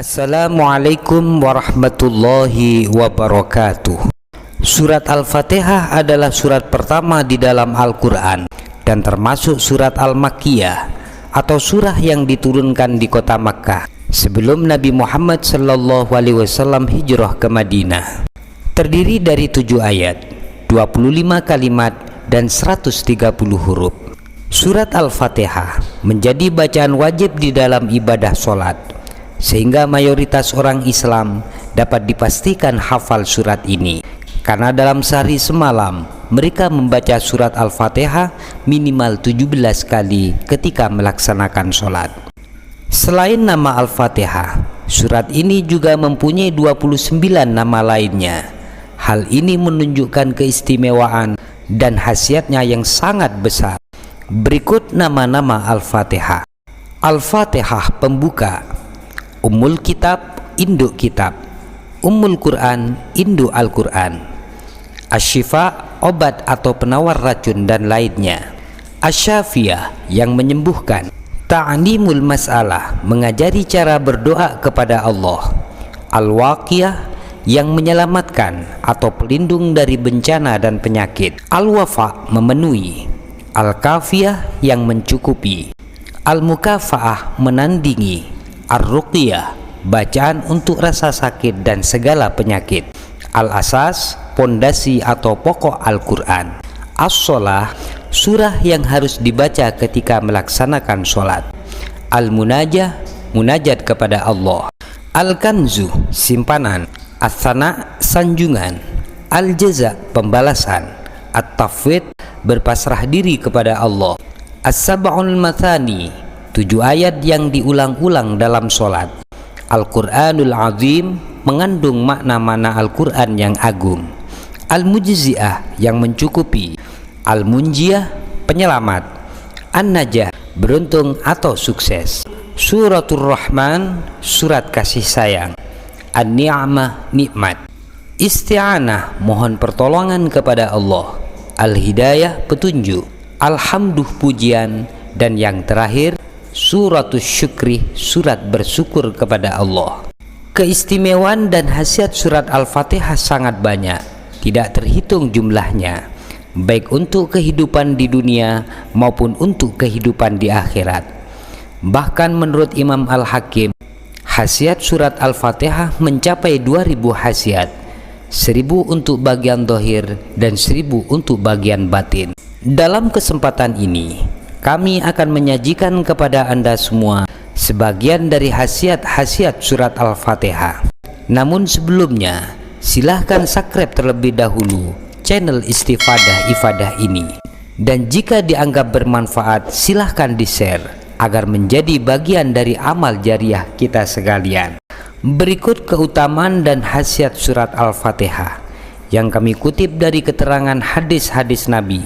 Assalamualaikum warahmatullahi wabarakatuh. Surat Al-Fatihah adalah surat pertama di dalam Al-Quran dan termasuk surat Al-Makkiyah atau surah yang diturunkan di kota Makkah sebelum Nabi Muhammad SAW hijrah ke Madinah. Terdiri dari 7 ayat, 25 kalimat dan 130 huruf. Surat Al-Fatihah menjadi bacaan wajib di dalam ibadah sholat, sehingga mayoritas orang Islam dapat dipastikan hafal surat ini, karena dalam sehari semalam mereka membaca surat Al-Fatihah minimal 17 kali ketika melaksanakan sholat. Selain nama Al-Fatihah, surat ini juga mempunyai 29 nama lainnya. Hal ini menunjukkan keistimewaan dan khasiatnya yang sangat besar. Berikut nama-nama Al-Fatihah. Al-Fatihah pembuka, Ummul Kitab, induk kitab, Ummul Quran, induk Al-Quran, Asy-Syifa, obat atau penawar racun dan lainnya, Asy-Syafiyah, yang menyembuhkan, Ta'limul Mas'alah, mengajari cara berdoa kepada Allah, Al-Waqiyah, yang menyelamatkan atau pelindung dari bencana dan penyakit, Al-Wafa, memenuhi, Al-Kafiyah, yang mencukupi, Al-Mukafaah, menandingi, Ar-Ruqyah, bacaan untuk rasa sakit dan segala penyakit, Al-Asas, pondasi atau pokok Al-Quran, As-Sholah, surah yang harus dibaca ketika melaksanakan sholat, Al-Munajah, munajat kepada Allah, Al-Kanzu, simpanan, As-Sana, sanjungan, Al-Jaza, pembalasan, At-Tafwid, berpasrah diri kepada Allah, As-Sab'ul Mathani, 7 ayat yang diulang-ulang dalam sholat, Al-Quranul Azim, mengandung makna-makna Al-Quran yang agung, Al-Mujzi'ah, yang mencukupi, Al-Munjiyah, penyelamat, An-Najah, beruntung atau sukses, Suratul Rahman, surat kasih sayang, An-Ni'mah, nikmat, Isti'anah, mohon pertolongan kepada Allah, Al-Hidayah, petunjuk, Alhamduh, pujian, dan yang terakhir Suratul Syukri, surat bersyukur kepada Allah. Keistimewaan dan khasiat surat Al-Fatihah sangat banyak, tidak terhitung jumlahnya, baik untuk kehidupan di dunia maupun untuk kehidupan di akhirat. Bahkan menurut Imam Al-Hakim, khasiat surat Al-Fatihah mencapai 2000 khasiat, 1000 untuk bagian zahir dan 1000 untuk bagian batin. Dalam kesempatan ini kami akan menyajikan kepada Anda semua sebagian dari khasiat-khasiat surat Al-Fatihah. Namun sebelumnya, silahkan subscribe terlebih dahulu channel Istifadah Ifadah ini. Dan jika dianggap bermanfaat, silahkan di-share agar menjadi bagian dari amal jariah kita sekalian. Berikut keutamaan dan khasiat surat Al-Fatihah yang kami kutip dari keterangan hadis-hadis Nabi,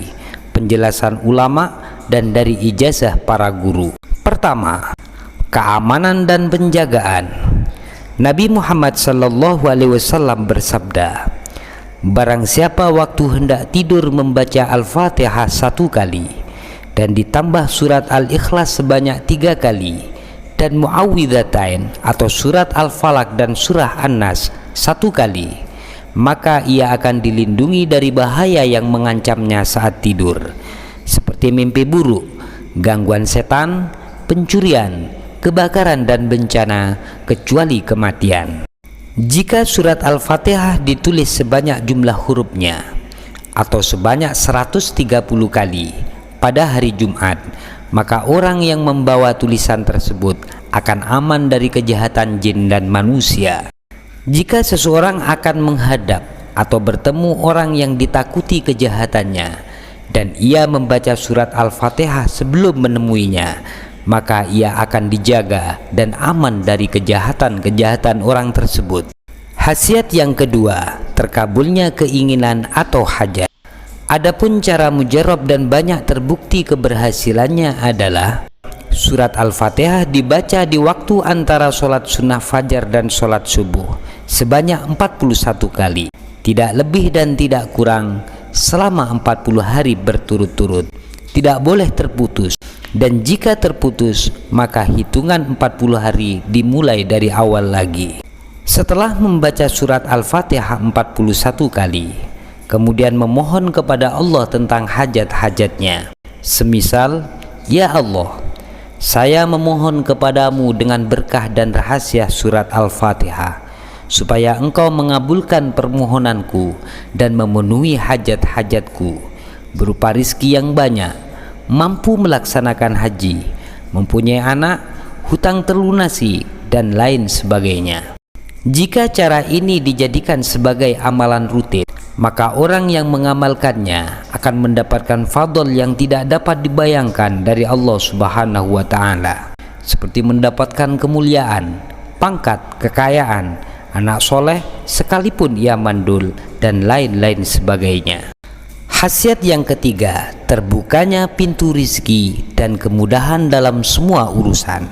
penjelasan ulama, dan dari ijazah para guru. Pertama, keamanan dan penjagaan. Nabi Muhammad SAW bersabda, barang siapa waktu hendak tidur membaca Al-Fatihah 1 kali dan ditambah surat Al-Ikhlas sebanyak 3 kali dan Muawwidzatain atau surat Al-Falaq dan surah An-Nas 1 kali, maka ia akan dilindungi dari bahaya yang mengancamnya saat tidur, seperti mimpi buruk, gangguan setan, pencurian, kebakaran dan bencana, kecuali kematian. Jika surat Al-Fatihah ditulis sebanyak jumlah hurufnya atau sebanyak 130 kali pada hari Jumat, maka orang yang membawa tulisan tersebut akan aman dari kejahatan jin dan manusia. Jika seseorang akan menghadap atau bertemu orang yang ditakuti kejahatannya dan ia membaca surat Al-Fatihah sebelum menemuinya, maka ia akan dijaga dan aman dari kejahatan-kejahatan orang tersebut. Khasiat yang kedua, terkabulnya keinginan atau hajat. Adapun cara mujarab dan banyak terbukti keberhasilannya adalah surat Al-Fatihah dibaca di waktu antara sholat sunnah fajar dan sholat subuh sebanyak 41 kali, tidak lebih dan tidak kurang, selama 40 hari berturut-turut, tidak boleh terputus. Dan jika terputus, maka hitungan 40 hari dimulai dari awal lagi. Setelah membaca surat Al-Fatihah 41 kali, kemudian memohon kepada Allah tentang hajat-hajatnya. Semisal, "Ya Allah, saya memohon kepadamu dengan berkah dan rahasia surat Al-Fatihah, supaya engkau mengabulkan permohonanku dan memenuhi hajat-hajatku, berupa rizki yang banyak, mampu melaksanakan haji, mempunyai anak, hutang terlunasi, dan lain sebagainya." Jika cara ini dijadikan sebagai amalan rutin, maka orang yang mengamalkannya akan mendapatkan fadl yang tidak dapat dibayangkan dari Allah Subhanahu wa Ta'ala, seperti mendapatkan kemuliaan, pangkat, kekayaan, anak soleh sekalipun ia mandul, dan lain-lain sebagainya. Khasiat yang ketiga, terbukanya pintu rizki dan kemudahan dalam semua urusan.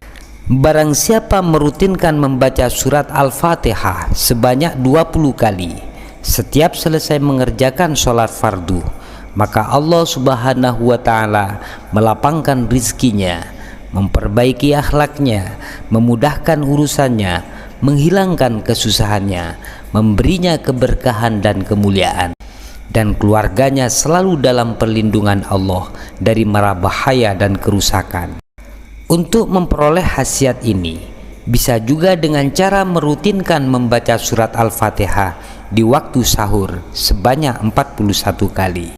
Barang siapa merutinkan membaca surat Al-Fatihah sebanyak 20 kali setiap selesai mengerjakan sholat fardu, maka Allah Subhanahu wa Ta'ala melapangkan rizkinya, memperbaiki akhlaknya, memudahkan urusannya, menghilangkan kesusahannya, memberinya keberkahan dan kemuliaan, dan keluarganya selalu dalam perlindungan Allah dari mara bahaya dan kerusakan. Untuk memperoleh khasiat ini, bisa juga dengan cara merutinkan membaca surat Al-Fatihah di waktu sahur sebanyak 41 kali.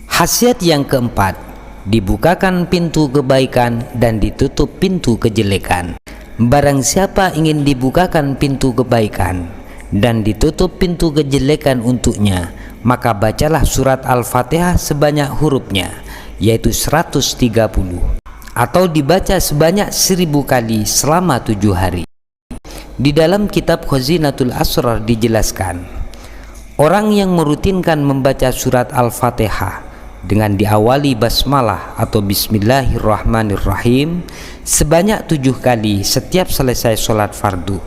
Khasiat yang keempat, dibukakan pintu kebaikan dan ditutup pintu kejelekan. Barang siapa ingin dibukakan pintu kebaikan dan ditutup pintu kejelekan untuknya, maka bacalah surat Al-Fatihah sebanyak hurufnya, yaitu 130, atau dibaca sebanyak 1000 kali selama 7 hari. Di dalam kitab Khazinatul Asrar dijelaskan, orang yang merutinkan membaca surat Al-Fatihah dengan diawali basmalah atau bismillahirrahmanirrahim sebanyak 7 kali setiap selesai sholat fardu,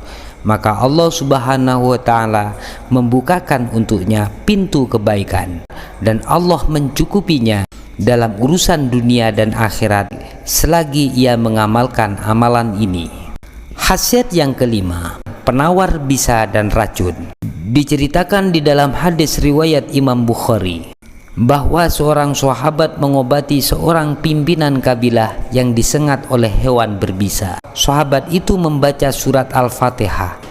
maka Allah Subhanahu wa Ta'ala membukakan untuknya pintu kebaikan, dan Allah mencukupinya dalam urusan dunia dan akhirat selagi ia mengamalkan amalan ini. Khasiat yang kelima, penawar bisa dan racun. Diceritakan di dalam hadis riwayat Imam Bukhari bahwa seorang sahabat mengobati seorang pimpinan kabilah yang disengat oleh hewan berbisa. Sahabat itu membaca surat Al-Fatihah,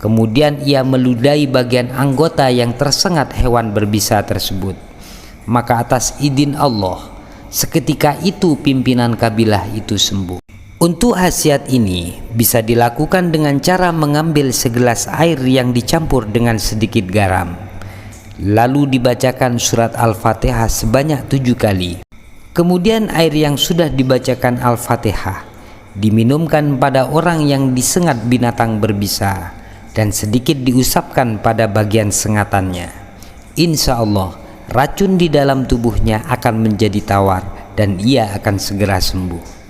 kemudian ia meludahi bagian anggota yang tersengat hewan berbisa tersebut. Maka atas izin Allah, seketika itu pimpinan kabilah itu sembuh. Untuk khasiat ini bisa dilakukan dengan cara mengambil segelas air yang dicampur dengan sedikit garam, lalu dibacakan surat Al-Fatihah sebanyak 7 kali. Kemudian air yang sudah dibacakan Al-Fatihah diminumkan pada orang yang disengat binatang berbisa dan sedikit diusapkan pada bagian sengatannya. Insya Allah racun di dalam tubuhnya akan menjadi tawar dan ia akan segera sembuh.